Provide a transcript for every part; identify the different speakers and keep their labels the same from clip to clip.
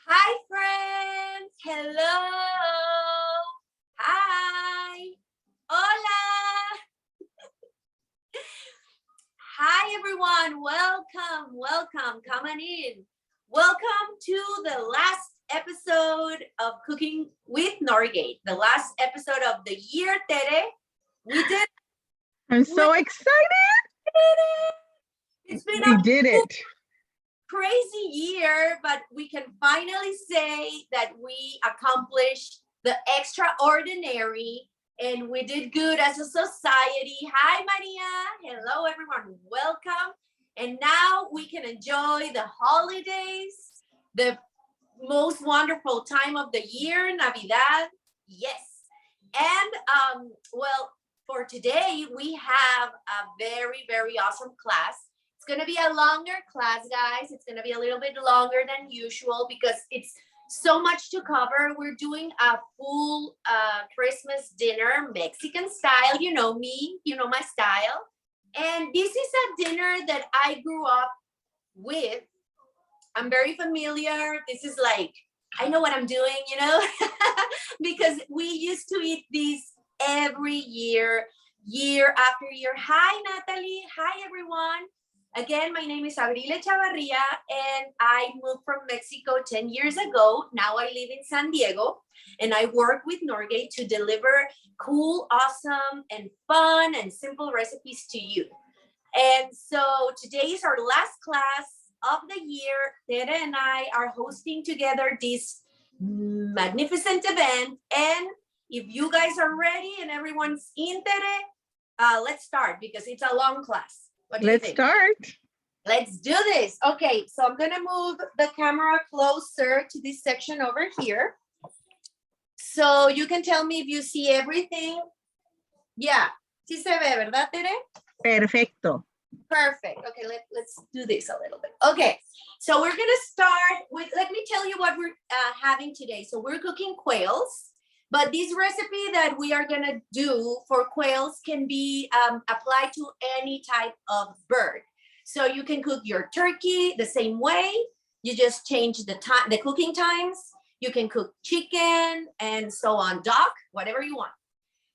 Speaker 1: Hi, friends. Hello. Hi. Hola. Hi, everyone. Welcome. Come on in. Welcome to the last episode of Cooking with Northgate, the last episode of the year, Tere.
Speaker 2: I'm so excited.
Speaker 1: It's been
Speaker 2: We did it.
Speaker 1: Crazy year, but we can finally say that we accomplished the extraordinary and we did good as a society. Hi, Maria. Hello, everyone. Welcome. And now we can enjoy the holidays, the most wonderful time of the year, Navidad. Yes. And well, for today, we have a very, very awesome class. It's going to be a longer class, guys. It's going to be a little bit longer than usual because it's so much to cover. We're doing a full Christmas dinner, Mexican style. You know me, you know my style. And this is a dinner that I grew up with. I'm very familiar. This is like, I know what I'm doing, you know, because we used to eat these every year, year after year. Hi, Natalie. Hi, everyone. Again, my name is Abril Chavarria, and I moved from Mexico 10 years ago. Now I live in San Diego, and I work with Northgate to deliver cool, awesome, and fun and simple recipes to you. And so today is our last class of the year. Tere and I are hosting together this magnificent event. And if you guys are ready and everyone's in, Tere, let's start because it's a long class. What do you think?
Speaker 2: Start.
Speaker 1: Let's do this. Okay, so I'm gonna move the camera closer to this section over here. So you can tell me if you see everything. Yeah, sí se ve, ¿verdad, Tere?
Speaker 2: Perfecto.
Speaker 1: Perfect. Okay, let's do this a little bit. Okay, so we're gonna start with, let me tell you what we're having today. So we're cooking quails, but this recipe that we are gonna do for quails can be applied to any type of bird. So you can cook your turkey the same way. You just change the time, the cooking times. You can cook chicken and so on, duck, whatever you want.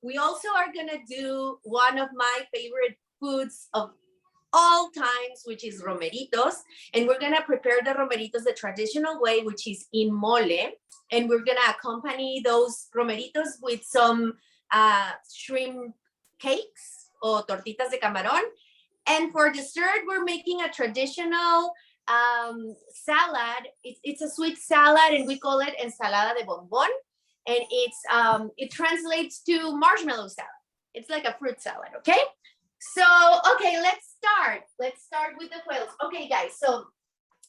Speaker 1: We also are gonna do one of my favorite foods of all times, which is Romeritos. And we're gonna prepare the Romeritos the traditional way, which is in mole. And we're gonna accompany those Romeritos with some shrimp cakes or tortitas de camarón. And for dessert, we're making a traditional salad. It's a sweet salad and we call it ensalada de bombón. And it translates to marshmallow salad. It's like a fruit salad, okay? So, okay, let's start. Let's start with the quails. Okay, guys, so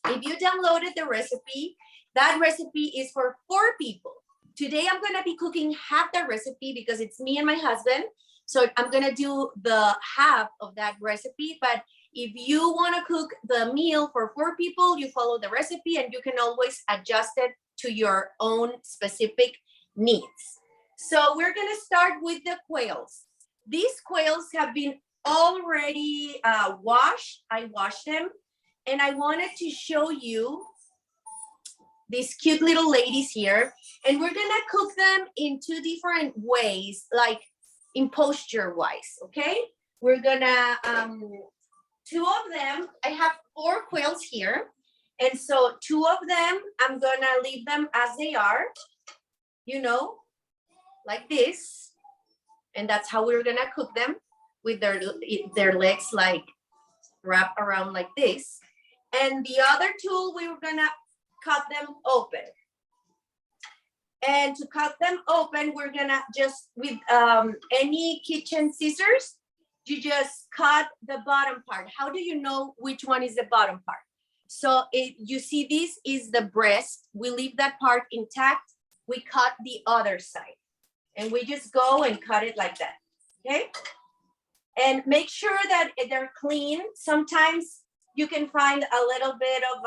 Speaker 1: if you downloaded the recipe, that recipe is for 4 people. Today, I'm gonna be cooking half the recipe because it's me and my husband. So I'm gonna do the half of that recipe, but if you wanna cook the meal for 4 people, you follow the recipe and you can always adjust it to your own specific needs. So we're gonna start with the quails. These quails have been already washed. I washed them and I wanted to show you these cute little ladies here, and we're gonna cook them in 2 different ways, like in posture wise. Okay, we're gonna 2 of them, I have 4 quails here, and so 2 of them I'm gonna leave them as they are, you know, like this, and that's how we're gonna cook them, with their legs like wrap around like this. And the other 2, we were gonna cut them open. And to cut them open, we're gonna just, with any kitchen scissors, you just cut the bottom part. How do you know which one is the bottom part? So you see this is the breast. We leave that part intact. We cut the other side. And we just go and cut it like that, okay? And make sure that they're clean. Sometimes you can find a little bit of,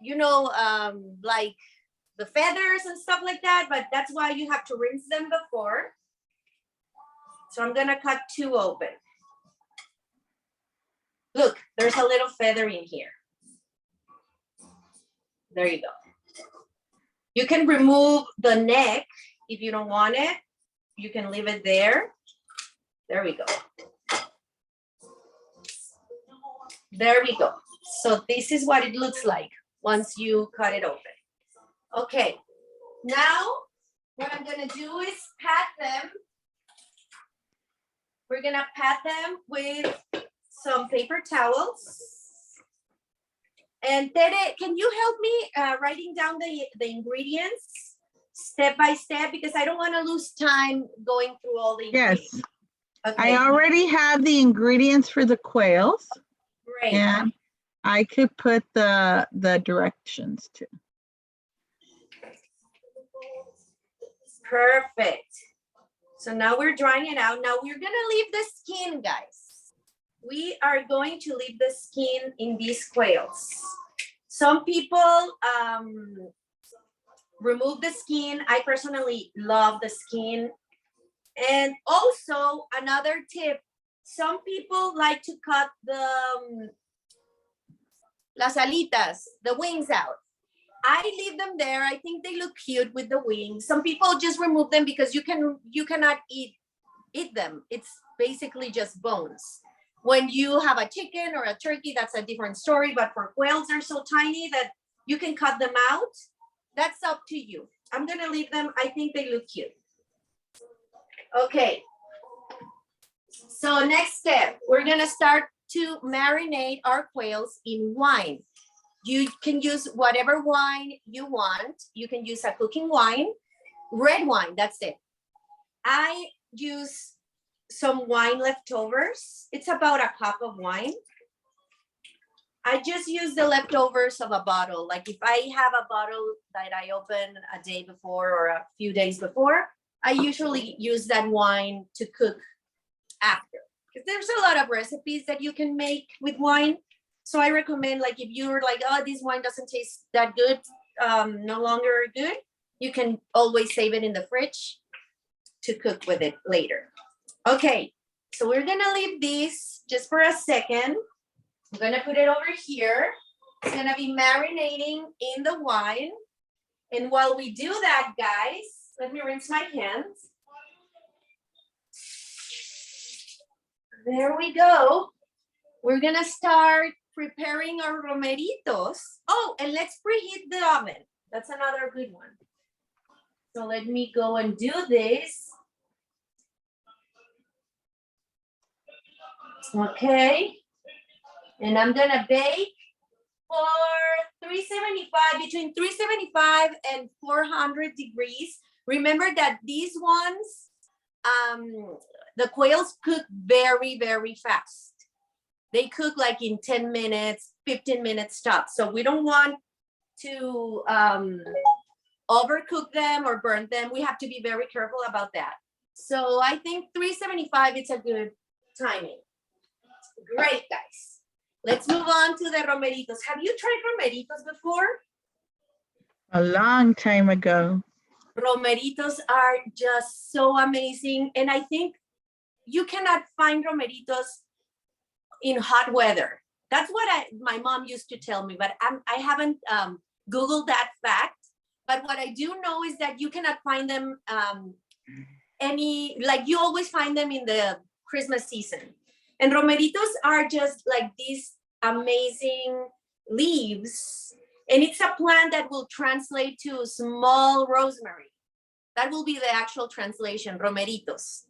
Speaker 1: you know, like the feathers and stuff like that, but that's why you have to rinse them before. So I'm gonna cut 2 open. Look, there's a little feather in here. There you go. You can remove the neck if you don't want it. You can leave it there. There we go. There we go. So this is what it looks like once you cut it open. Okay, now what I'm gonna do is pat them. We're gonna pat them with some paper towels. And Tere, can you help me writing down the ingredients step by step? Because I don't wanna lose time going through all the ingredients.
Speaker 2: Yes,
Speaker 1: Okay,
Speaker 2: I already have the ingredients for the quails,
Speaker 1: great.
Speaker 2: and I could put the directions too.
Speaker 1: Perfect. So now we're drying it out. Now we're gonna leave the skin, guys. We are going to leave the skin in these quails. Some people remove the skin. I personally love the skin. And also another tip, some people like to cut the las alitas, the wings out. I leave them there. I think they look cute with the wings. Some people just remove them because you cannot eat them. It's basically just bones. When you have a chicken or a turkey, that's a different story. But for quails, they're so tiny that you can cut them out. That's up to you. I'm gonna leave them. I think they look cute. Okay. So next step, we're gonna start to marinate our quails in wine. You can use whatever wine you want. You can use a cooking wine, red wine, that's it. I use some wine leftovers. It's about a cup of wine. I just use the leftovers of a bottle. Like if I have a bottle that I open a day before or a few days before, I usually use that wine to cook after. Because there's a lot of recipes that you can make with wine. So I recommend, like, if you're like, oh, this wine doesn't taste that good, no longer good, you can always save it in the fridge to cook with it later. Okay, so we're gonna leave this just for a second. I'm gonna put it over here. It's gonna be marinating in the wine. And while we do that, guys, let me rinse my hands. There we go. We're gonna start preparing our romeritos. Oh, and let's preheat the oven. That's another good one. So let me go and do this. Okay. And I'm gonna bake for 375, between 375 and 400 degrees. Remember that these ones, the quails cook very, very fast. They cook like in 10 minutes, 15 minutes tops. So we don't want to overcook them or burn them. We have to be very careful about that. So I think 375, it's a good timing. Great, guys. Let's move on to the romeritos. Have you tried romeritos before?
Speaker 2: A long time ago.
Speaker 1: Romeritos are just so amazing. And I think you cannot find romeritos in hot weather. That's what my mom used to tell me, but I haven't Googled that fact. But what I do know is that you cannot find them you always find them in the Christmas season. And romeritos are just like these amazing leaves. And it's a plant that will translate to small rosemary. That will be the actual translation, romeritos.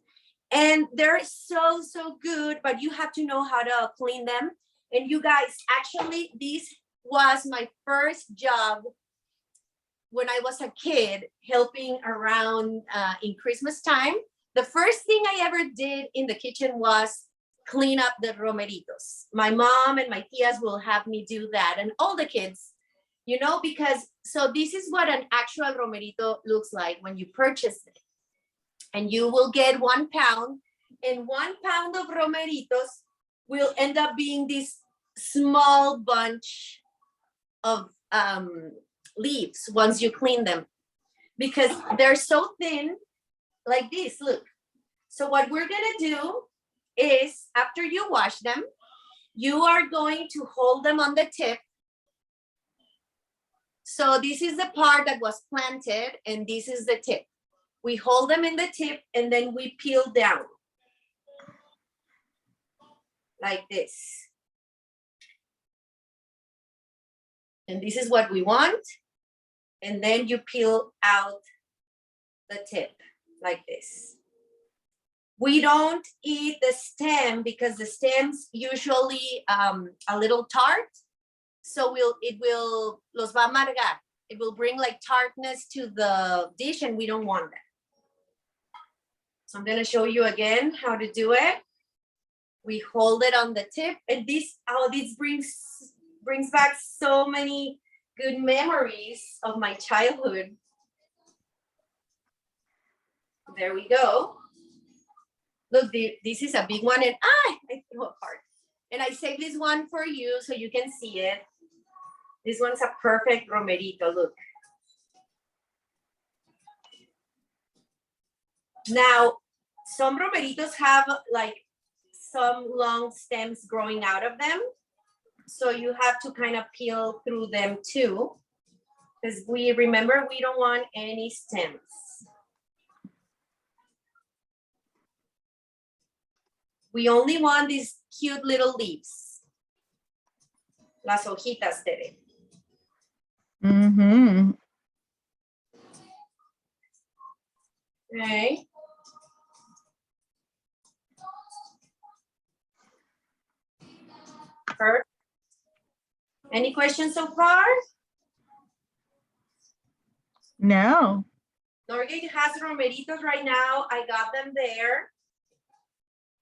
Speaker 1: And they're so, so good, but you have to know how to clean them. And you guys, actually, this was my first job when I was a kid, helping around in Christmas time. The first thing I ever did in the kitchen was clean up the romeritos. My mom and my tias will have me do that, and all the kids, you know, because, so this is what an actual romerito looks like when you purchase it. And you will get 1 pound, and 1 pound of romeritos will end up being this small bunch of leaves once you clean them, because they're so thin like this, look. So what we're gonna do is, after you wash them, you are going to hold them on the tip So this is the part that was planted and this is the tip. We hold them in the tip and then we peel down like this. And this is what we want. And then you peel out the tip like this. We don't eat the stem because the stem's usually a little tart. So it will, los va a amargar. It will bring like tartness to the dish and we don't want that. So I'm gonna show you again how to do it. We hold it on the tip and this brings back so many good memories of my childhood. There we go. Look, this is a big one and I threw apart. And I saved this one for you so you can see it. This one's a perfect romerito, look. Now, some romeritos have like some long stems growing out of them. So you have to kind of peel through them too. Because remember, we don't want any stems. We only want these cute little leaves. Las hojitas, Tere.
Speaker 2: Mm-hmm.
Speaker 1: Okay. Perfect. Any questions so far?
Speaker 2: No.
Speaker 1: Northgate has romeritos right now. I got them there.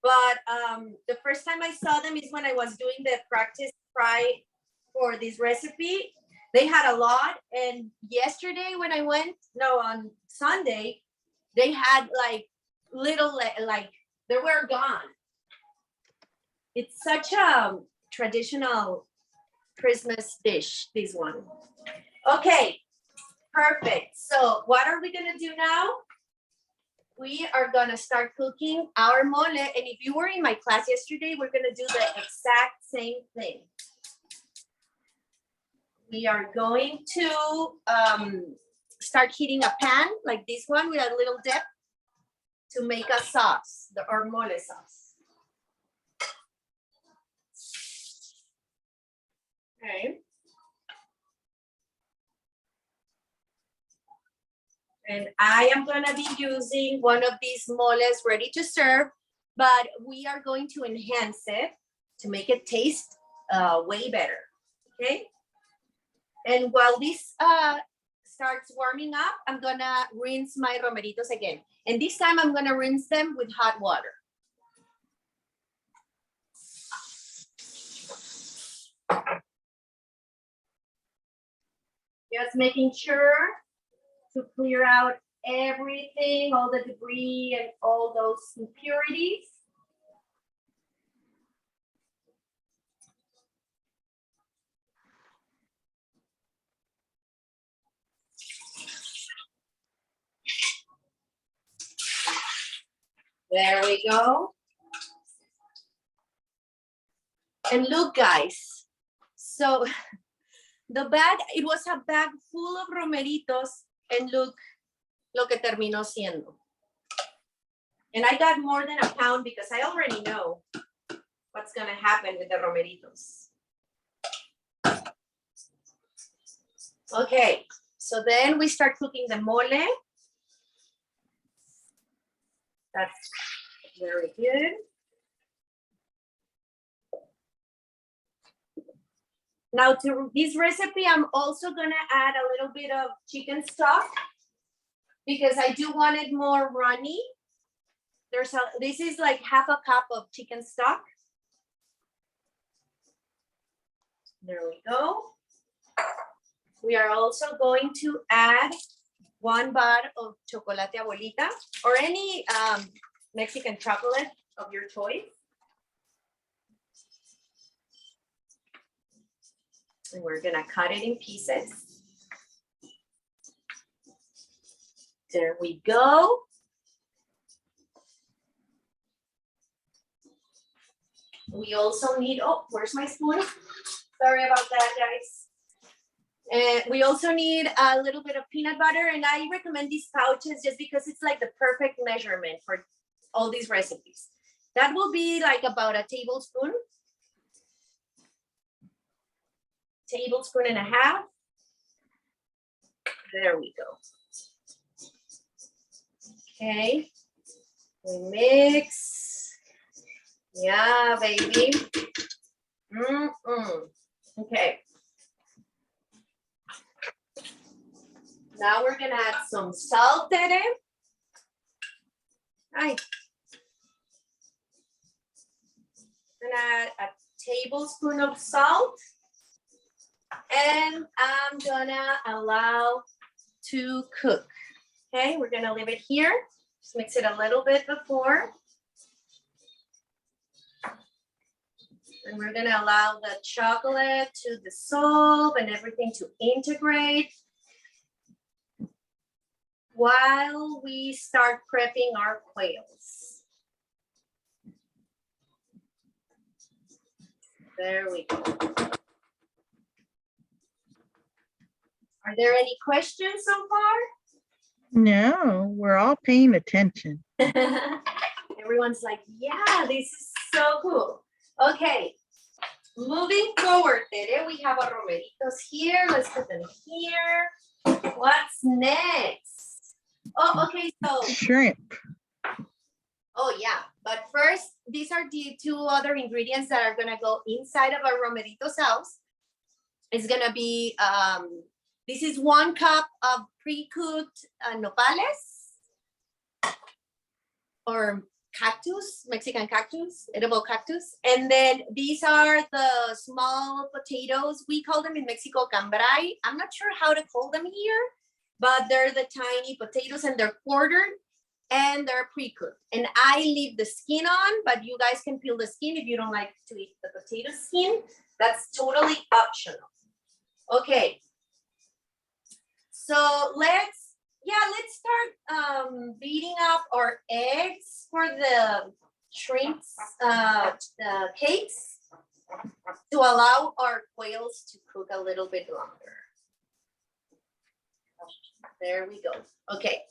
Speaker 1: But the first time I saw them is when I was doing the practice fry for this recipe. They had a lot. And yesterday when I went, no, on Sunday, they had like little, like they were gone. It's such a traditional Christmas dish, this one. Okay, perfect. So what are we gonna do now? We are gonna start cooking our mole. And if you were in my class yesterday, we're gonna do the exact same thing. We are going to start heating a pan like this one with a little dip to make a sauce, our mole sauce. Okay. And I am gonna be using one of these moles ready to serve, but we are going to enhance it to make it taste way better, okay? And while this starts warming up, I'm gonna rinse my romeritos again. And this time I'm gonna rinse them with hot water. Just making sure to clear out everything, all the debris and all those impurities. There we go. And look, guys, so the bag, it was a bag full of romeritos, and look lo que terminó siendo. And I got more than a pound because I already know what's gonna happen with the romeritos. Okay, so then we start cooking the mole. That's very good. Now to this recipe, I'm also gonna add a little bit of chicken stock because I do want it more runny. This is like half a cup of chicken stock. There we go. We are also going to add 1 bar of chocolate abuelita or any Mexican chocolate of your choice. And we're gonna cut it in pieces. There we go. We also need, oh, where's my spoon? Sorry about that, guys. And we also need a little bit of peanut butter, and I recommend these pouches just because it's like the perfect measurement for all these recipes. That will be like about a tablespoon and a half. There we go. Okay, we mix. Yeah, baby. Okay. Now we're gonna add some salt, Tere. Right. Gonna add a tablespoon of salt, and I'm gonna allow to cook. Okay, we're gonna leave it here. Just mix it a little bit before. And we're gonna allow the chocolate to dissolve and everything to integrate while we start prepping our quails. There we go. Are there any questions so far?
Speaker 2: No, we're all paying attention.
Speaker 1: Everyone's like, yeah, this is so cool. Okay, moving forward, Tere, we have our Romeritos here. Let's put them here. What's next? Oh, okay, so.
Speaker 2: Shrimp.
Speaker 1: Oh, yeah, but first, these are the two other ingredients that are gonna go inside of our Romerito sauce. It's gonna be, this is 1 cup of pre-cooked nopales or cactus, Mexican cactus, edible cactus. And then these are the small potatoes. We call them in Mexico cambray. I'm not sure how to call them here, but they're the tiny potatoes and they're quartered and they're pre-cooked. And I leave the skin on, but you guys can peel the skin if you don't like to eat the potato skin. That's totally optional. Okay. So let's start beating up our eggs for the shrimps, the cakes, to allow our quails to cook a little bit longer. There we go. Okay,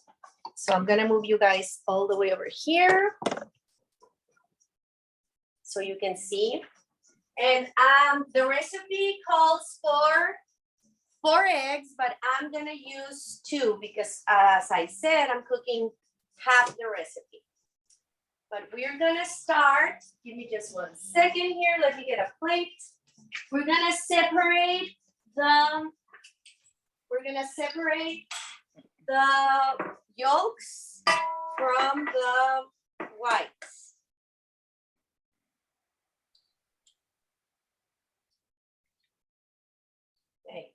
Speaker 1: so I'm gonna move you guys all the way over here so you can see. And the recipe calls for 4 eggs, but I'm gonna use 2 because as I said, I'm cooking half the recipe. But we're gonna start, give me just 1 second here, let me get a plate. We're gonna separate the yolks from the whites. Okay.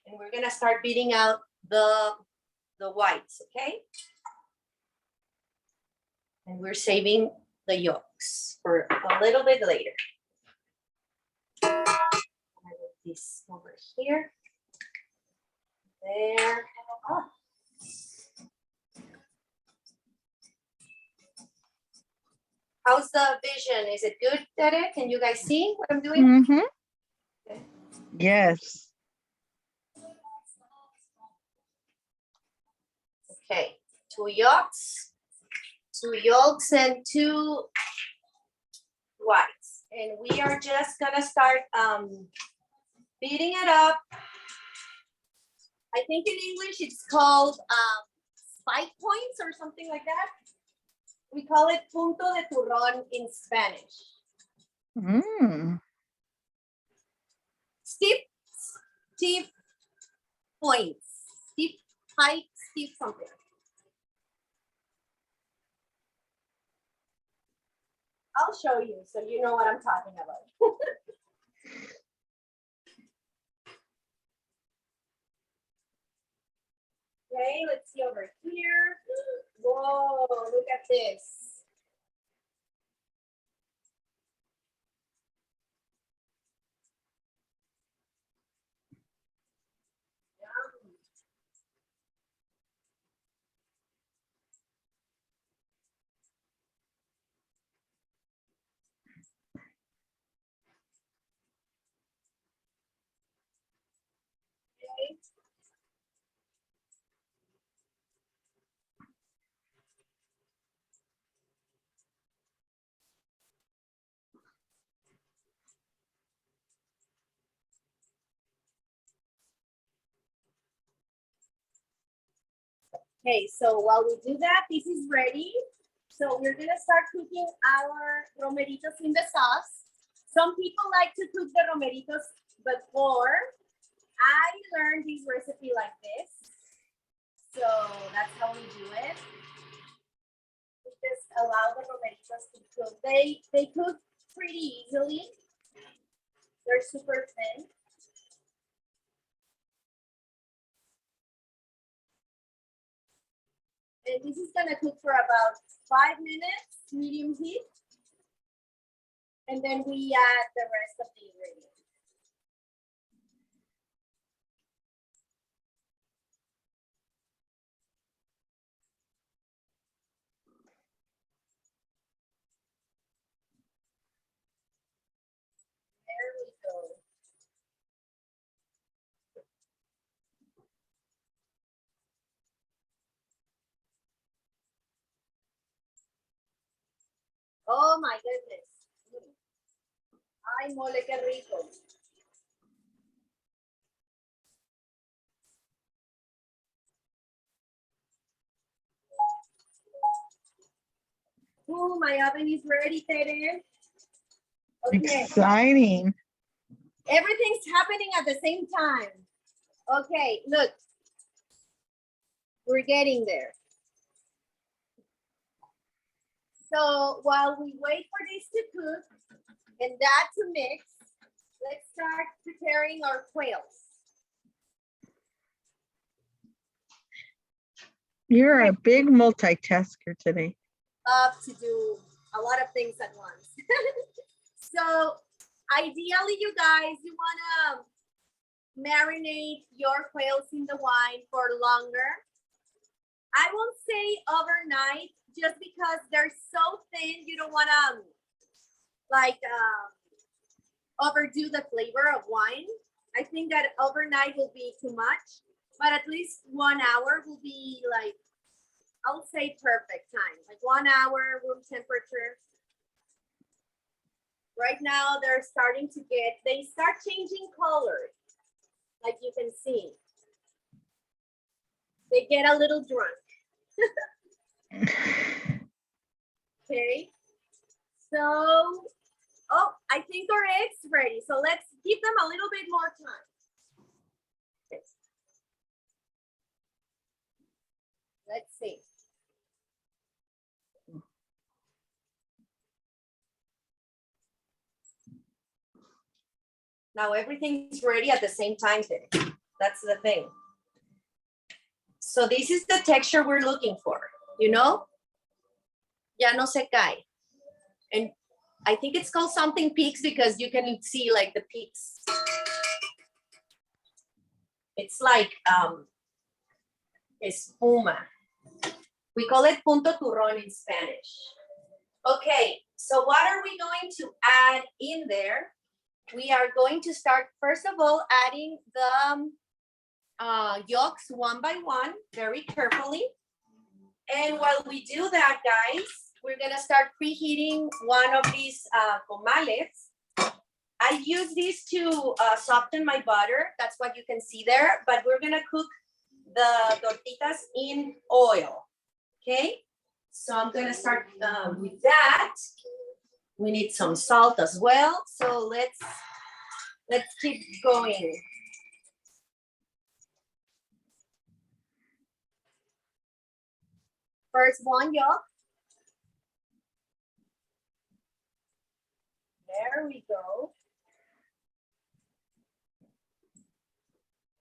Speaker 1: And we're gonna start beating out the whites, okay? And we're saving the yolks for a little bit later. I put this over here. There. Oh. How's the vision? Is it good, Tere? Can you guys see what I'm doing?
Speaker 2: Mm-hmm.
Speaker 1: Okay.
Speaker 2: Yes.
Speaker 1: Okay, 2 yolks and 2 whites. And we are just gonna start beating it up. I think in English it's called spike points or something like that. We call it punto de turrón in Spanish. Steep points, steep height, steep something. I'll show you so you know what I'm talking about. Okay, let's see over here. Whoa, look at this. Okay, so while we do that, this is ready. So we're gonna start cooking our romeritos in the sauce. Some people like to cook the romeritos before. I learned this recipe like this. So that's how we do it. We just allow the romeritos to cook. They cook pretty easily. They're super thin. And this is gonna cook for about 5 minutes, medium heat. And then we add the rest of the ingredients. There we go. Oh my goodness. Ay, mole, qué rico. Oh, my oven is ready, Tere. Okay.
Speaker 2: Exciting.
Speaker 1: Everything's happening at the same time. Okay, look. We're getting there. So while we wait for this to cook and that to mix, let's start preparing our quails.
Speaker 2: You're a big multitasker today.
Speaker 1: Up to do a lot of things at once. So ideally, you guys, you wanna marinate your quails in the wine for longer. I won't say overnight, just because they're so thin, you don't wanna overdo the flavor of wine. I think that overnight will be too much, but at least 1 hour will be like, I'll say perfect time, like 1 hour, room temperature. Right now, they're starting to they start changing color, like you can see. They get a little drunk. Okay, so, oh, I think our egg's ready. So let's give them a little bit more time. Okay. Let's see. Now everything's ready at the same time there. That's the thing. So this is the texture we're looking for, you know? Ya no se cae. And I think it's called something peaks because you can see like the peaks. It's like espuma. We call it punto turrón in Spanish. Okay, so what are we going to add in there? We are going to start, first of all, adding the yolks one by one, very carefully. And while we do that, guys, we're gonna start preheating one of these comales. I use this to soften my butter. That's what you can see there. But we're gonna cook the tortitas in oil, okay? So I'm gonna start with that. We need some salt as well. So let's keep going. First one yolk. There we go.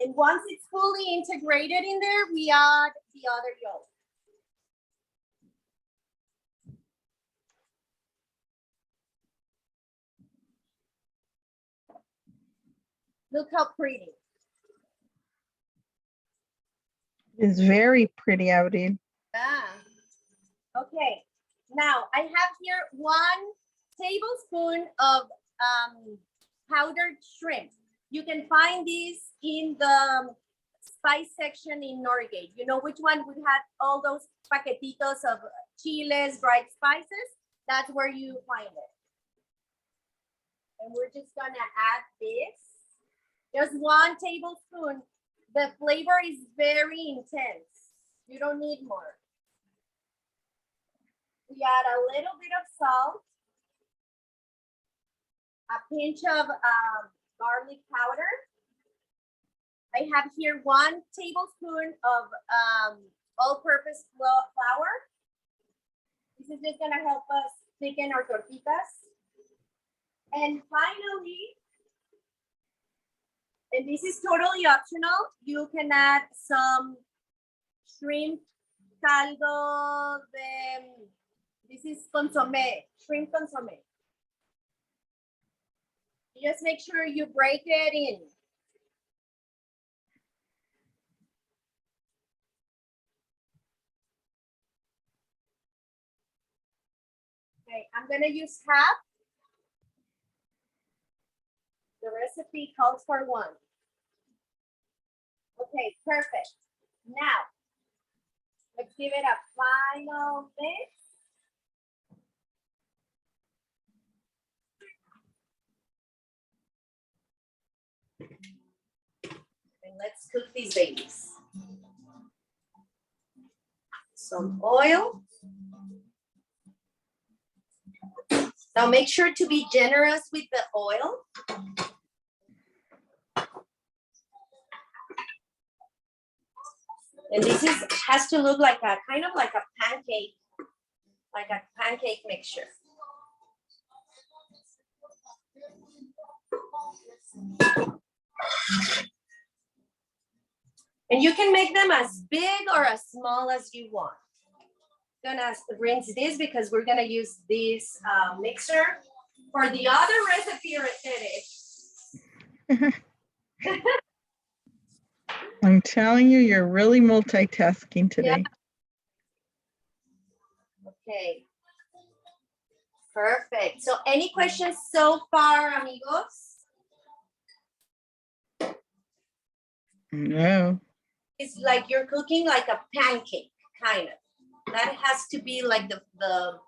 Speaker 1: And once it's fully integrated in there, we add the other yolk. Look how pretty.
Speaker 2: It's very pretty, Audie.
Speaker 1: Ah. Okay. Now I have here 1 tablespoon of powdered shrimp. You can find these in the spice section in Northgate. You know which one would have all those paquetitos of chiles, dried spices? That's where you find it. And we're just gonna add this. Just 1 tablespoon. The flavor is very intense. You don't need more. We add a little bit of salt, a pinch of garlic powder. I have here 1 tablespoon of all-purpose flour. This is just gonna help us thicken our tortitas. And finally, and this is totally optional, you can add some shrimp caldo de, this is consomme, shrimp consomme. You just make sure you break it in. Okay, I'm gonna use half. The recipe calls for 1. Okay, perfect. Now, let's give it a final mix. And let's cook these babies. Some oil. Now make sure to be generous with the oil. And this has to look like a kind of like a pancake mixture. And you can make them as big or as small as you want. I'm gonna rinse this because we're gonna use this mixer for the other recipe.
Speaker 2: I'm telling you, you're really multitasking today.
Speaker 1: Yeah. Okay. Perfect. So any questions so far, amigos?
Speaker 2: No.
Speaker 1: It's like you're cooking like a pancake, kind of. That has to be like the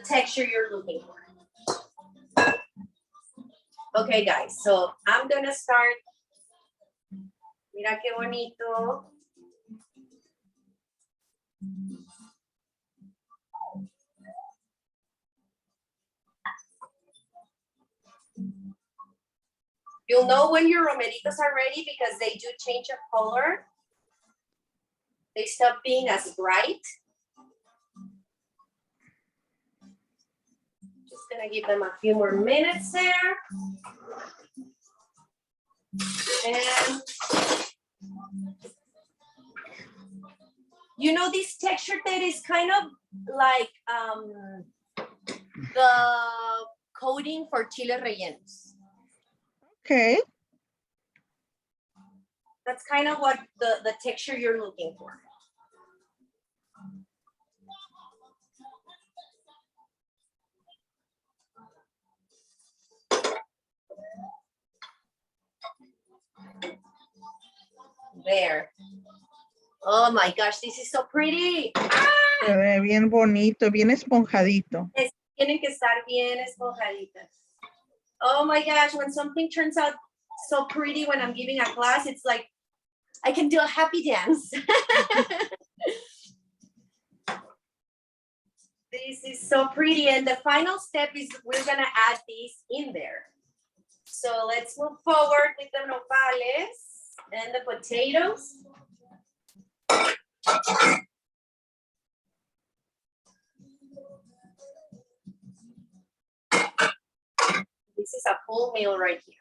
Speaker 1: texture you're looking for. Okay, guys, so I'm gonna start. Mira qué bonito. You'll know when your romeritos are ready because they do change of color. They stop being as bright. Just gonna give them a few more minutes there. And you know this texture that is kind of like the coating for chile rellenos.
Speaker 2: Okay.
Speaker 1: That's kind of what the texture you're looking for. There. Oh my gosh, this is so pretty.
Speaker 2: Se ve bien bonito, bien esponjadito.
Speaker 1: Tienen que estar bien esponjaditas. Oh my gosh, when something turns out so pretty when I'm giving a class, it's like I can do a happy dance. This is so pretty. And the final step is we're gonna add these in there. So let's move forward with the nopales and the potatoes. This is a full meal right here.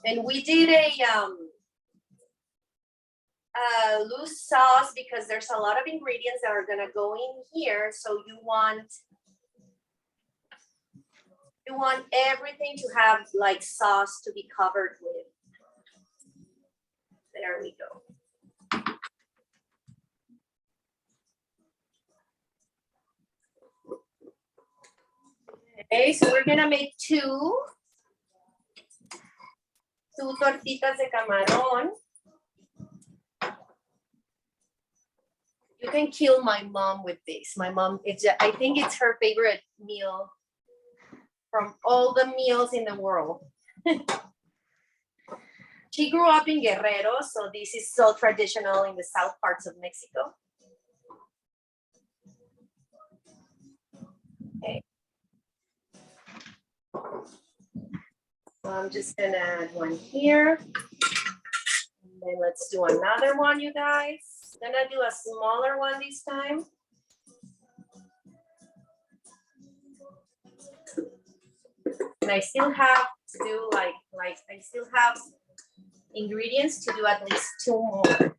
Speaker 1: And we did a loose sauce because there's a lot of ingredients that are gonna go in here. So you want everything to have like sauce to be covered with. There we go. Okay, so we're gonna make two tortitas de camarón. You can kill my mom with this. My mom, I think it's her favorite meal from all the meals in the world. She grew up in Guerrero, so this is so traditional in the south parts of Mexico. Okay. So I'm just gonna add one here. And then let's do another one, you guys. I'm gonna do a smaller one this time. And I still have to do like I still have ingredients to do at least 2 more.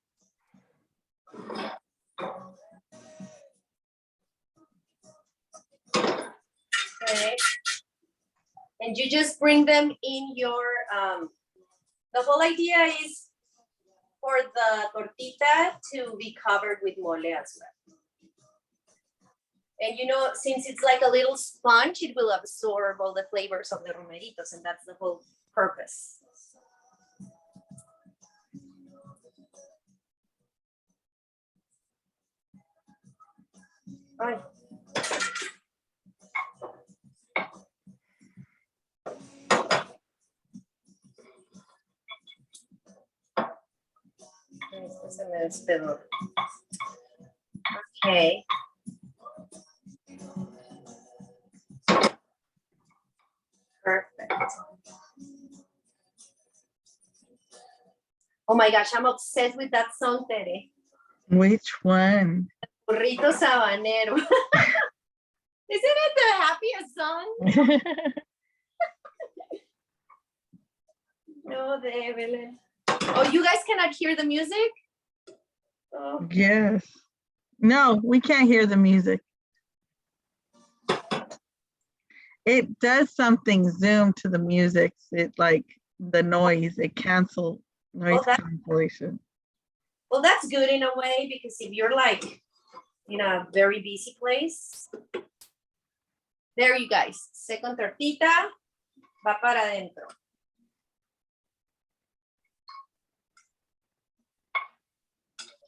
Speaker 1: Okay. And you just bring them in your, the whole idea is for the tortita to be covered with mole as well. And you know, since it's like a little sponge, it will absorb all the flavors of the romeritos, and that's the whole purpose. All right. Okay. Perfect. Oh my gosh, I'm obsessed with that song, Tere.
Speaker 2: Which one?
Speaker 1: Burrito Sabanero. Isn't it the happiest song? No, Evelyn. Oh, you guys cannot hear the music? Oh.
Speaker 2: Yes. No, we can't hear the music. It does something zoom to the music. It like the noise, it cancels noise cancellation.
Speaker 1: Well, that's good in a way, because if you're like in a very busy place, there you guys, second tortita, va para adentro.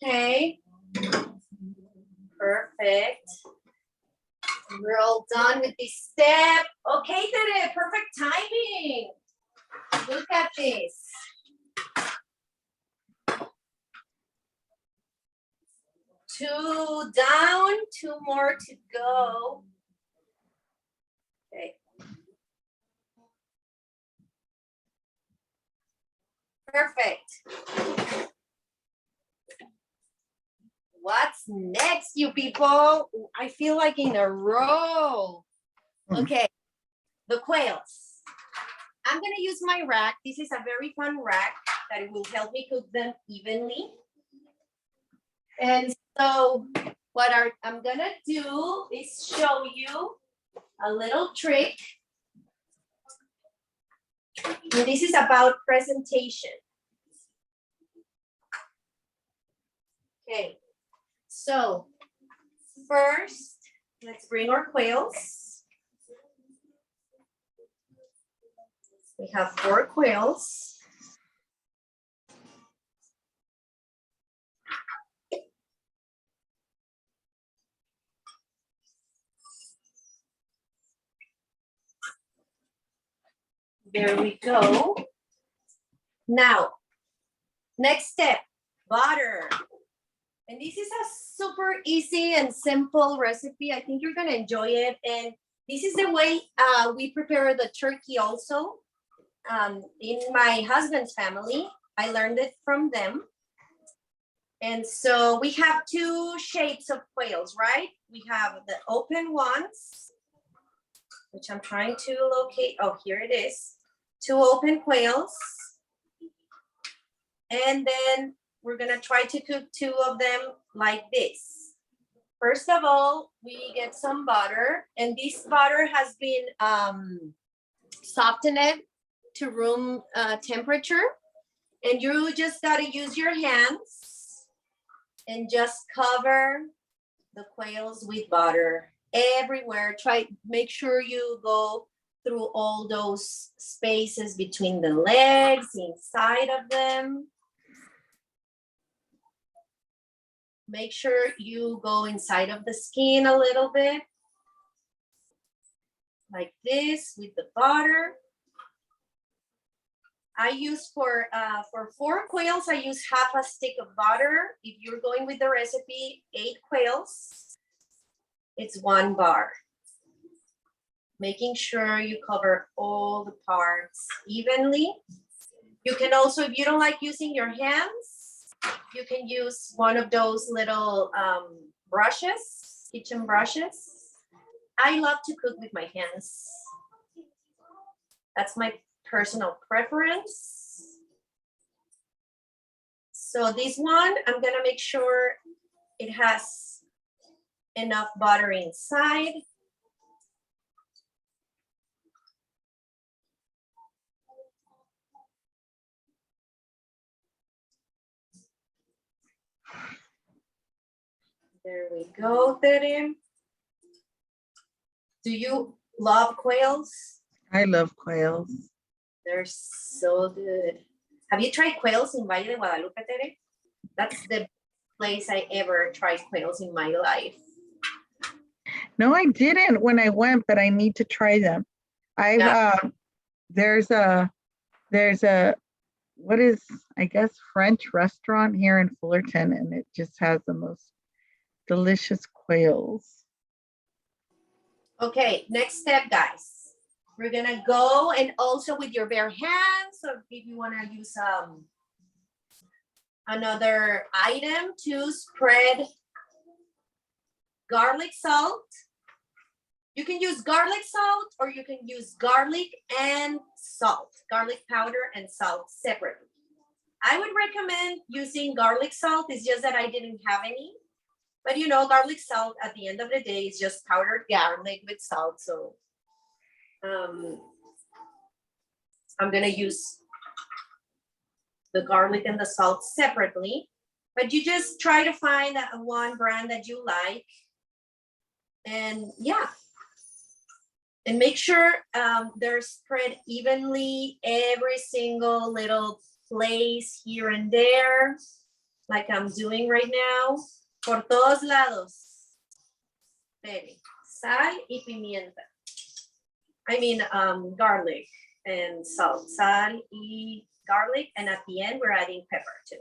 Speaker 1: Okay, perfect. We're all done with this step. Okay, Tere, perfect timing. Look at this. 2 down, 2 more to go. Okay. Perfect. What's next, you people? I feel like in a row. Okay, the quails. I'm gonna use my rack. This is a very fun rack that will help me cook them evenly. And so what I'm gonna do is show you a little trick. And this is about presentation. Okay, so first, let's bring our quails. We have 4 quails. There we go. Now, next step, butter. And this is a super easy and simple recipe. I think you're gonna enjoy it. And this is the way we prepare the turkey also. In my husband's family, I learned it from them. And so we have 2 shapes of quails, right? We have the open ones, which I'm trying to locate. Oh, here it is. 2 open quails. And then we're gonna try to cook 2 of them like this. First of all, we get some butter, and this butter has been softened to room temperature. And you just gotta use your hands and just cover the quails with butter everywhere. Make sure you go through all those spaces between the legs, inside of them. make sure you go inside of the skin a little bit. Like this with the butter. I use for 4 quails, I use half a stick of butter. If you're going with the recipe, 8 quails, it's 1 bar. Making sure you cover all the parts evenly. You can also, if you don't like using your hands, you can use one of those little brushes, kitchen brushes. I love to cook with my hands. That's my personal preference. So this one, I'm gonna make sure it has enough butter inside. There we go, Tere. Do you love quails?
Speaker 2: I love quails.
Speaker 1: They're so good. Have you tried quails in Valle de Guadalupe, Tere? That's the place I ever tried quails in my life.
Speaker 2: No, I didn't when I went, but I need to try them. There's a what is, I guess, French restaurant here in Fullerton, and it just has the most delicious quails.
Speaker 1: Okay, next step, guys. We're gonna go, and also with your bare hands, or if you wanna use another item to spread garlic salt. You can use garlic salt, or you can use garlic and salt, garlic powder and salt separately. I would recommend using garlic salt. It's just that I didn't have any. But you know, garlic salt at the end of the day is just powdered garlic with salt. So I'm gonna use the garlic and the salt separately. But you just try to find one brand that you like. And yeah. And make sure they're spread evenly, every single little place here and there, like I'm doing right now. Por todos lados. Sal y pimienta. I mean, garlic and salt. Sal y garlic, and at the end, we're adding pepper too.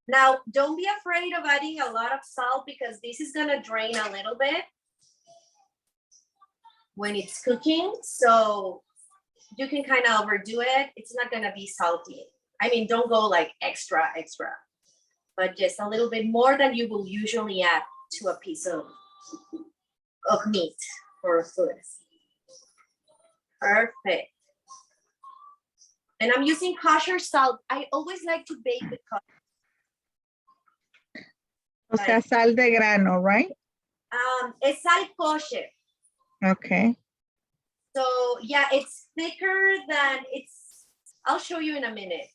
Speaker 1: Now, don't be afraid of adding a lot of salt because this is gonna drain a little bit when it's cooking. So you can kind of overdo it. It's not gonna be salty. I mean, don't go like extra, but just a little bit more than you will usually add to a piece of meat or food. Perfect. And I'm using kosher salt. I always like to bake with kosher.
Speaker 2: O sea, sal de grano, right?
Speaker 1: Es sal kosher.
Speaker 2: Okay.
Speaker 1: So yeah, it's thicker than I'll show you in a minute.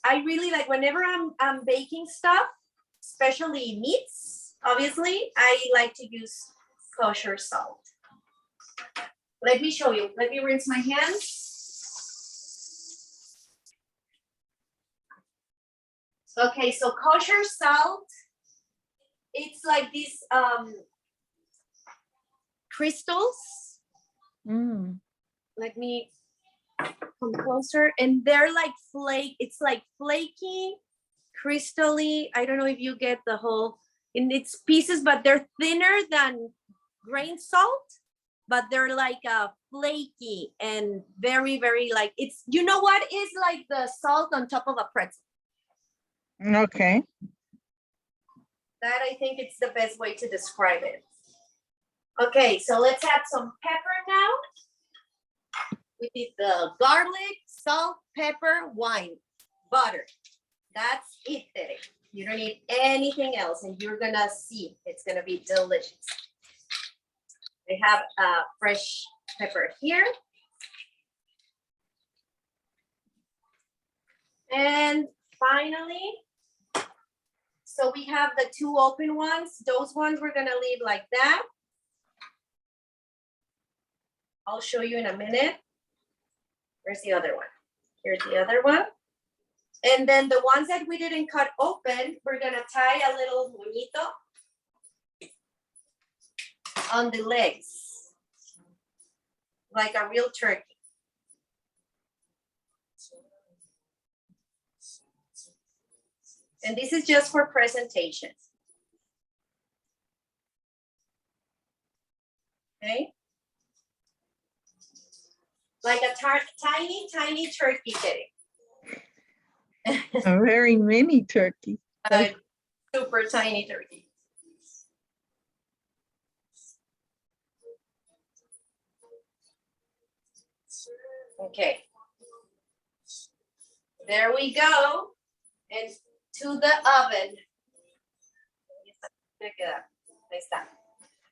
Speaker 1: I really like, whenever I'm baking stuff, especially meats, obviously, I like to use kosher salt. Let me show you. Let me rinse my hands. Okay, so kosher salt, it's like these crystals. Let me come closer, and they're like it's like flaky, crystally. I don't know if you get the whole in its pieces, but they're thinner than grain salt, but they're like flaky and very, very like, it's, you know what is like the salt on top of a pretzel.
Speaker 2: Okay.
Speaker 1: That, I think it's the best way to describe it. Okay, so let's add some pepper now. We did the garlic, salt, pepper, wine, butter. That's it, Tere. You don't need anything else, and you're gonna see it's gonna be delicious. I have fresh pepper here. And finally, so we have the 2 open ones. Those ones we're gonna leave like that. I'll show you in a minute. Where's the other one? Here's the other one. And then the ones that we didn't cut open, we're gonna tie a little moñito on the legs, like a real turkey. And this is just for presentation. Okay? Like a tiny, tiny turkey kitty.
Speaker 2: A very mini turkey.
Speaker 1: A super tiny turkey. Okay. There we go. And to the oven.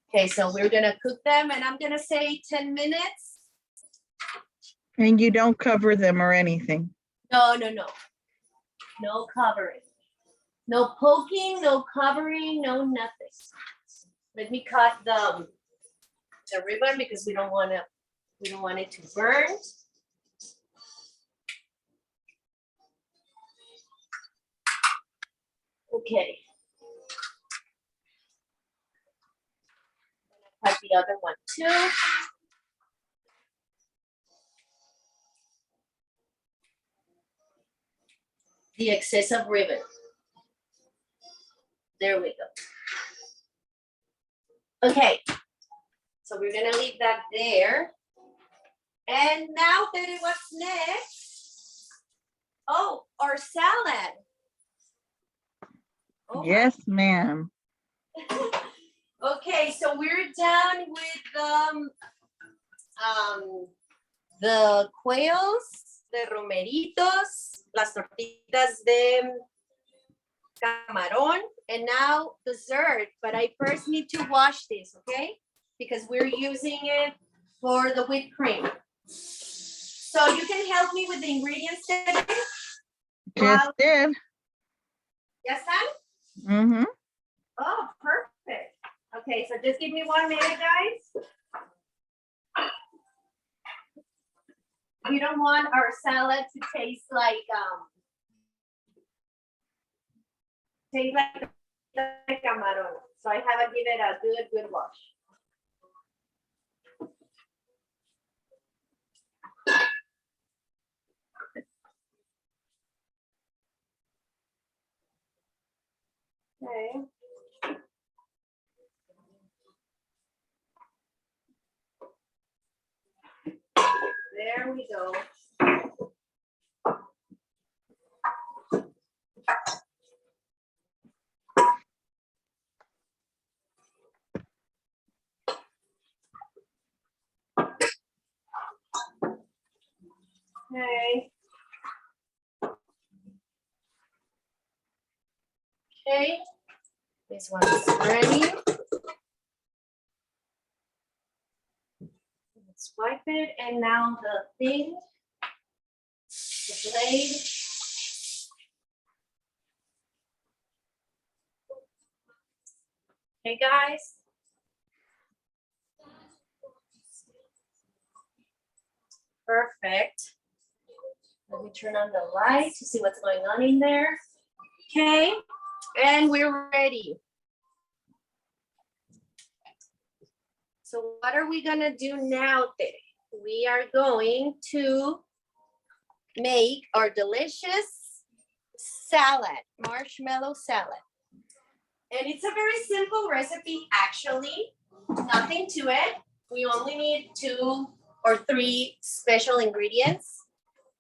Speaker 1: Okay, so we're gonna cook them and I'm gonna say 10 minutes.
Speaker 2: And you don't cover them or anything.
Speaker 1: No, no, no. No covering. No poking, no covering, no nothing. Let me cut the ribbon because we don't want it to burn. Okay. Cut the other one too. The excess of ribbon. There we go. Okay, so we're gonna leave that there. And now, Tere, what's next? Oh, our salad. Oh,
Speaker 2: yes, ma'am.
Speaker 1: okay, so we're done with the quails, the romeritos, las tortitas de camarón, and now dessert. But I first need to wash this, okay? Because we're using it for the whipped cream. So you can help me with the ingredients today?
Speaker 2: Just did.
Speaker 1: Yes, Sam?
Speaker 2: Mm-hmm.
Speaker 1: Oh, perfect. Okay, so just give me 1 minute, guys. We don't want our salad to taste like camarón. So I have to give it a good wash. Okay. There we go. Okay. Okay. This one is ready. Let's wipe it. And now the thing, the blade. Okay, guys. Perfect. Let me turn on the light to see what's going on in there. Okay, and we're ready. So what are we gonna do now, Tere? We are going to make our delicious salad, marshmallow salad. And it's a very simple recipe, actually. Nothing to it. We only need 2 or 3 special ingredients.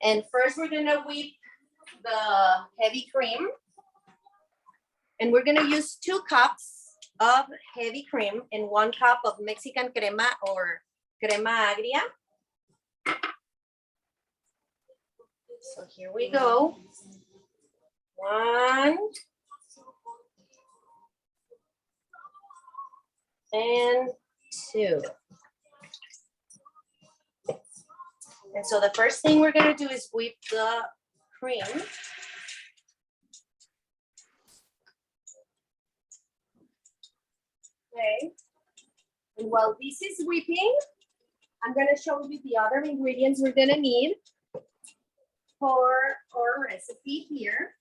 Speaker 1: And first we're gonna whip the heavy cream. And we're gonna use 2 cups of heavy cream and 1 cup of Mexican crema or crema agria. So here we go. 1 and 2. And so the first thing we're gonna do is whip the cream. Okay. And while this is whipping, I'm gonna show you the other ingredients we're gonna need. for our recipe here.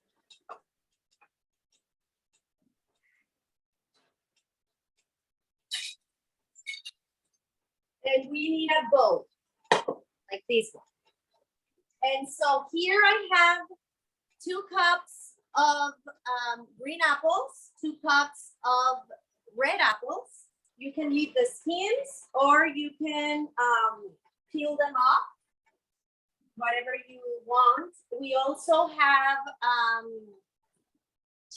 Speaker 1: And we need a bowl like this one. And so here I have 2 cups of green apples, 2 cups of red apples. You can leave the skins or you can peel them off, whatever you want. We also have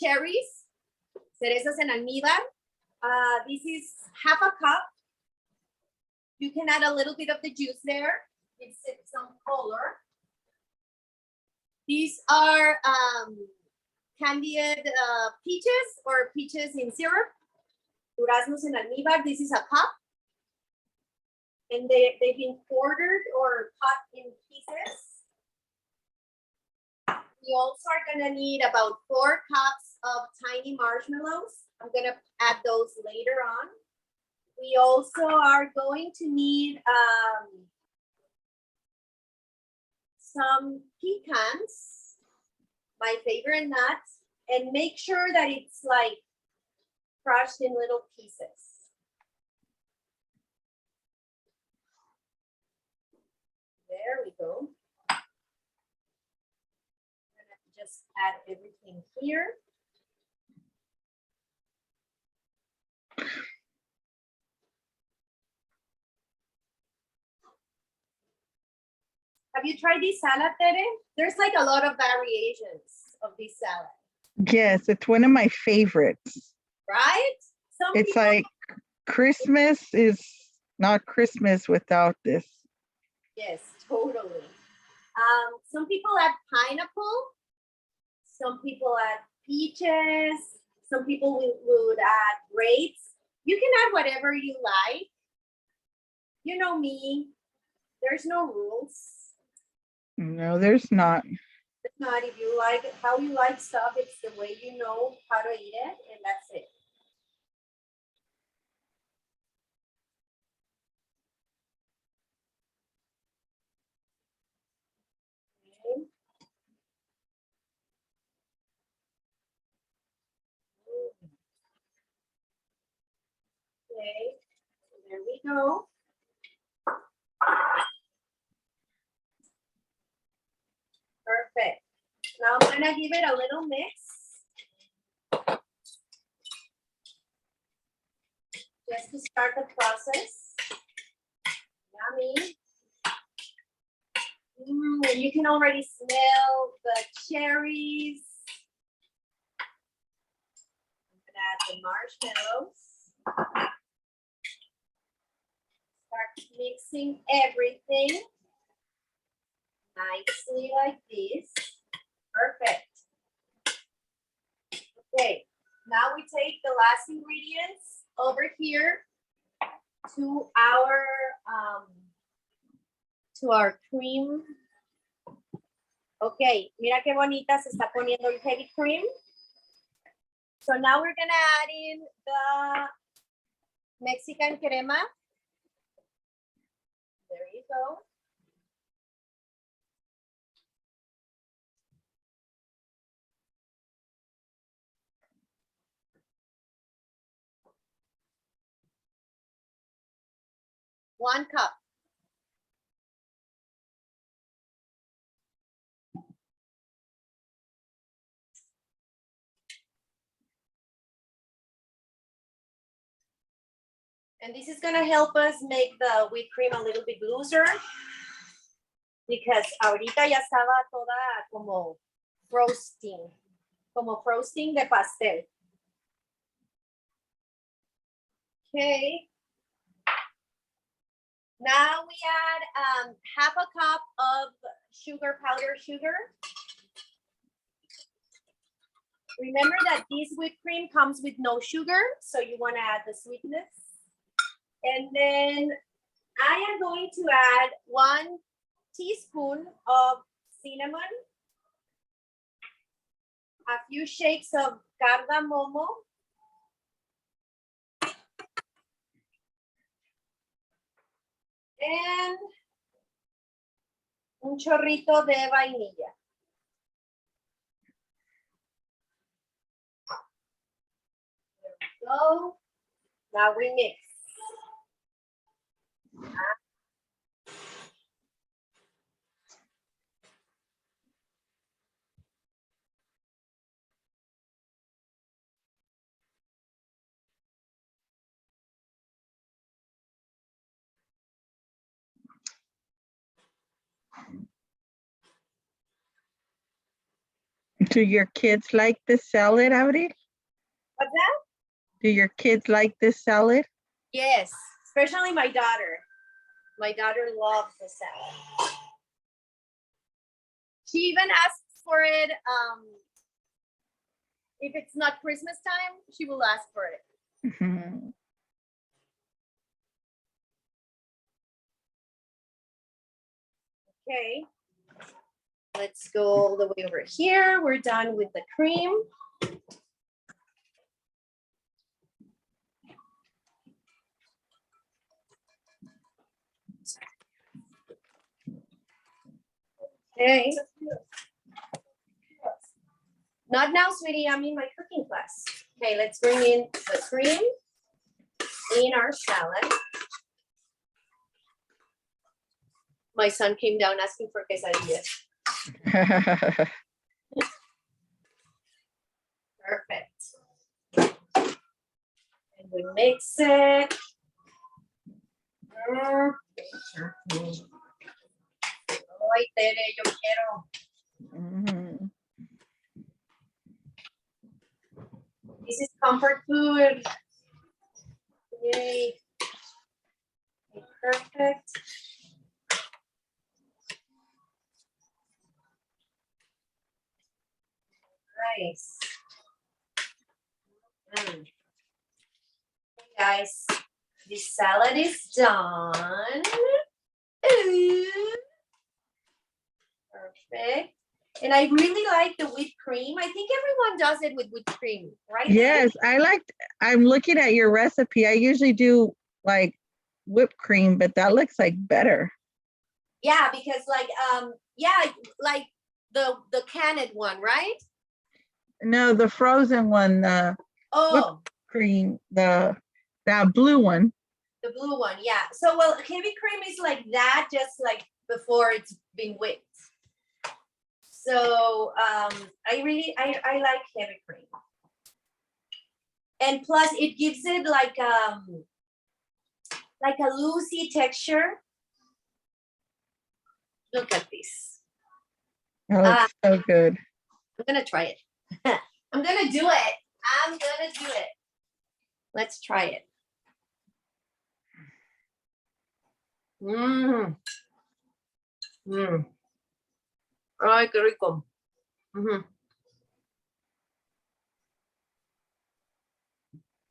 Speaker 1: cherries, cerezas en almíbar. This is half a cup. You can add a little bit of the juice there. Gives it some color. These are candied peaches or peaches in syrup. Duraznos en almíbar. This is a cup. And they've been quartered or cut in pieces. We also are gonna need about 4 cups of tiny marshmallows. I'm gonna add those later on. We also are going to need some pecans, my favorite nuts, and make sure that it's like crushed in little pieces. There we go. I'm gonna just add everything here. Have you tried this salad, Tere? There's like a lot of variations of this salad.
Speaker 2: Yes, it's one of my favorites.
Speaker 1: Right?
Speaker 2: It's like Christmas is not Christmas without this.
Speaker 1: Yes, totally. Some people add pineapple. Some people add peaches. Some people would add grapes. You can add whatever you like. You know me. There's no rules.
Speaker 2: No, there's not.
Speaker 1: It's not. If you like how you like stuff, it's the way you know how to eat it, and that's it. Okay. Okay, there we go. Perfect. Now I'm gonna give it a little mix. Just to start the process. Yummy. You can already smell the cherries. I'm gonna add the marshmallows. Start mixing everything nicely like this. Perfect. Okay, now we take the last ingredients over here to our cream. Okay, mira qué bonita se está poniendo el heavy cream. So now we're gonna add in the Mexican crema. There you go. One cup. And this is gonna help us make the whipped cream a little bit looser because ahorita ya estaba toda como frosting de pastel. Okay. Now we add half a cup of powdered sugar. Remember that this whipped cream comes with no sugar, so you want to add the sweetness. And then I am going to add 1 teaspoon of cinnamon, a few shakes of cardamomo, and Un chorrito de vainilla. There we go. Now we mix.
Speaker 2: Do your kids like this salad, Abril?
Speaker 1: What's that?
Speaker 2: Do your kids like this salad?
Speaker 1: Yes, especially my daughter. My daughter loves the salad. She even asks for it. If it's not Christmas time, she will ask for it.
Speaker 2: Mhm.
Speaker 1: Okay. Let's go all the way over here. We're done with the cream. Okay. Not now, sweetie. I'm in my cooking class. Okay, let's bring in the cream in our salad. My son came down asking for quesadillas. Perfect. And we mix it. Ay, Tere, yo quiero.
Speaker 2: Mhm.
Speaker 1: This is comfort food. Yay. Okay, perfect. Nice. Hey guys, this salad is done. Ooh. Perfect. And I really like the whipped cream. I think everyone does it with whipped cream, right?
Speaker 2: Yes, I'm looking at your recipe. I usually do like whipped cream, but that looks like better.
Speaker 1: Yeah, because like like the canned one, right?
Speaker 2: No, the frozen one,
Speaker 1: Oh,
Speaker 2: cream, that blue one.
Speaker 1: the blue one, yeah. So well, heavy cream is like that, just like before it's been whipped. So I like heavy cream. And plus it gives it like a loosey texture. Look at this.
Speaker 2: That looks so good.
Speaker 1: I'm gonna try it. I'm gonna do it. I'm gonna do it. Let's try it. Mmm. Mmm. Ay, qué rico. Mm-hmm.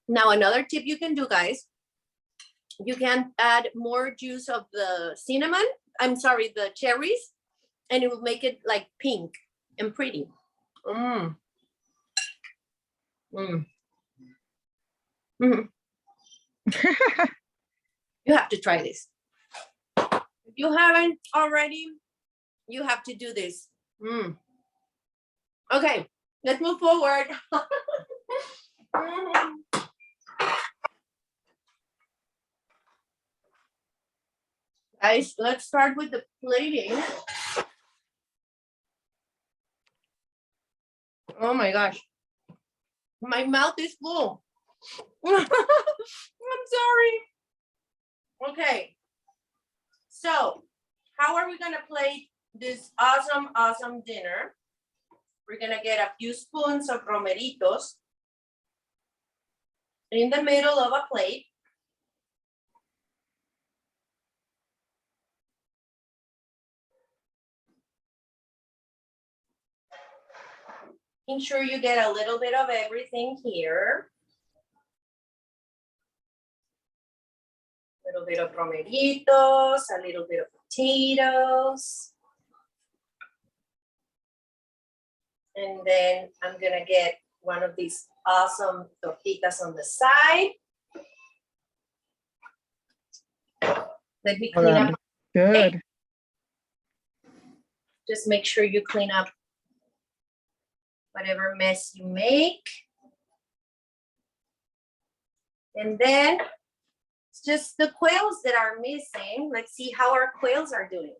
Speaker 1: Now, another tip you can do, guys, you can add more juice of the cinnamon. I'm sorry, the cherries, and it will make it like pink and pretty. Mm. Mm. Mm. You have to try this. If you haven't already, you have to do this. Mm. Okay, let's move forward. Guys, let's start with the plating. Oh my gosh. My mouth is full. I'm sorry. Okay. So, how are we gonna plate this awesome, awesome dinner? We're gonna get a few spoons of Romeritos in the middle of a plate. Ensure you get a little bit of everything here. A little bit of Romeritos, a little bit of potatoes. And then I'm gonna get one of these awesome tortitas on the side. Let me clean up.
Speaker 2: Good.
Speaker 1: Just make sure you clean up whatever mess you make. And then it's just the quails that are missing. Let's see how our quails are doing.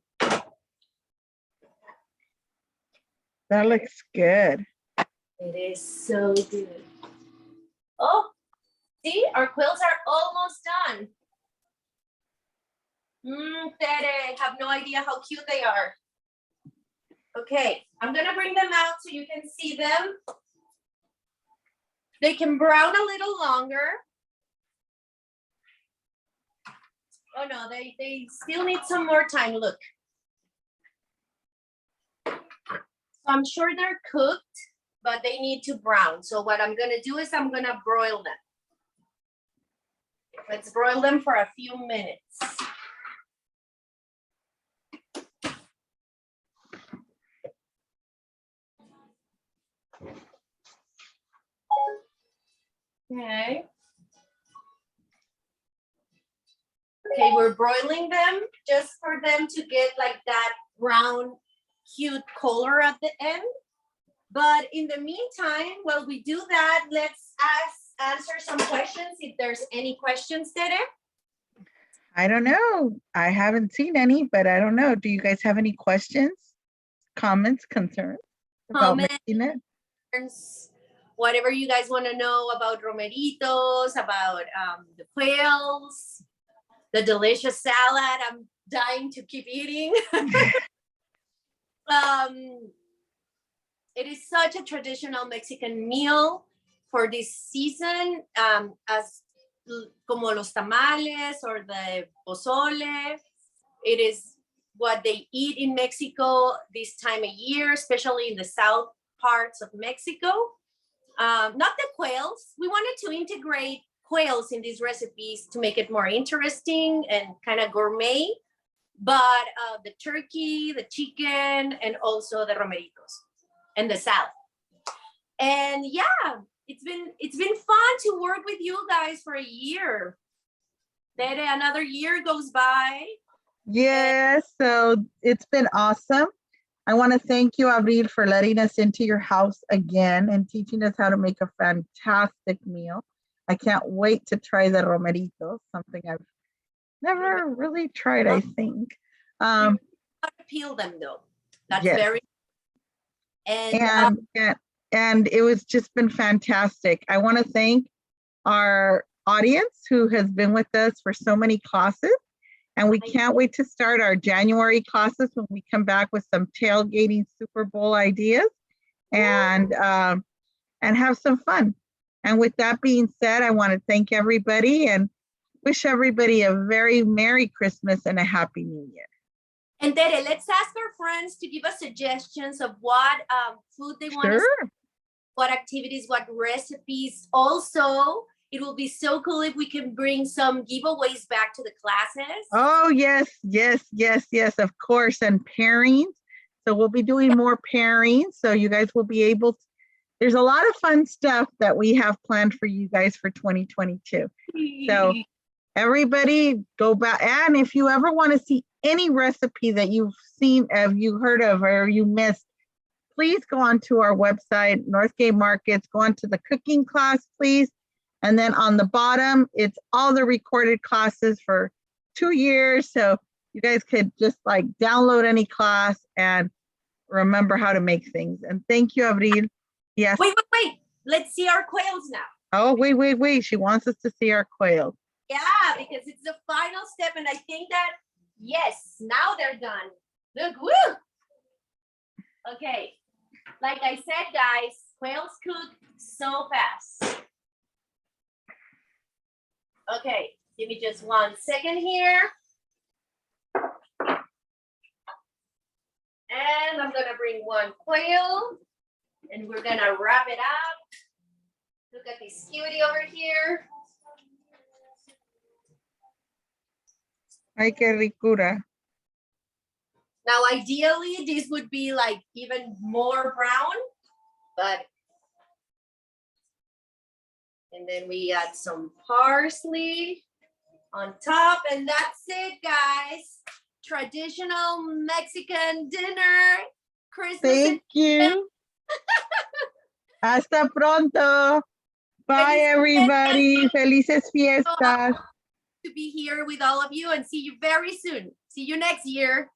Speaker 2: That looks good.
Speaker 1: It is so good. Oh, see, our quails are almost done. Tere, have no idea how cute they are. Okay, I'm gonna bring them out so you can see them. They can brown a little longer. Oh no, they still need some more time, look. So I'm sure they're cooked, but they need to brown. So what I'm gonna do is I'm gonna broil them. Let's broil them for a few minutes. Okay. Okay, we're broiling them just for them to get like that brown, cute color at the end. But in the meantime, while we do that, let's answer some questions if there's any questions, Tere.
Speaker 2: I don't know. I haven't seen any, but I don't know. Do you guys have any questions, comments, concerns about making it?
Speaker 1: Whatever you guys want to know about Romeritos, about the Quails, the delicious salad I'm dying to keep eating. It is such a traditional Mexican meal for this season, as como los tamales or the pozole. It is what they eat in Mexico this time of year, especially in the south parts of Mexico. Not the quails. We wanted to integrate quails in these recipes to make it more interesting and kind of gourmet, but the turkey, the chicken, and also the romeritos and the salad. And yeah, it's been fun to work with you guys for a year. Then another year goes by.
Speaker 2: Yes, so it's been awesome. I want to thank you, Avril, for letting us into your house again and teaching us how to make a fantastic meal. I can't wait to try the romeritos, something I've never really tried, I think.
Speaker 1: How to peel them though. That's
Speaker 2: yes.
Speaker 1: very
Speaker 2: and it was just been fantastic. I want to thank our audience who has been with us for so many classes. And we can't wait to start our January classes when we come back with some tailgating Super Bowl ideas and have some fun. And with that being said, I want to thank everybody and wish everybody a very Merry Christmas and a Happy New Year.
Speaker 1: And Tere, let's ask our friends to give us suggestions of what food they want to see, what activities, what recipes. Also, it will be so cool if we can bring some giveaways back to the classes.
Speaker 2: Oh, yes, of course. And pairings. So we'll be doing more pairings. So you guys will be able to, there's a lot of fun stuff that we have planned for you guys for 2022. So everybody go back. And if you ever want to see any recipe that you've seen, you heard of, or you missed, please go onto our website, Northgate Markets, go onto the cooking class, please. And then on the bottom, it's all the recorded classes for 2 years. So you guys could just like download any class and remember how to make things. And thank you, Avril. Yes.
Speaker 1: Wait. Let's see our quails now.
Speaker 2: Oh, wait. She wants us to see our quails.
Speaker 1: Yeah, because it's the final step. And I think that, yes, now they're done. Look, woo! Okay. Like I said, guys, quails cook so fast. Okay, give me just 1 second here. And I'm gonna bring one quail and we're gonna wrap it up. Look at this cutie over here.
Speaker 2: Ay, qué ricura.
Speaker 1: Now, ideally, this would be like even more brown, but and then we add some parsley on top, and that's it, guys. Traditional Mexican dinner Christmas.
Speaker 2: Thank you. Hasta pronto. Bye, everybody. Felices fiestas.
Speaker 1: To be here with all of you and see you very soon. See you next year.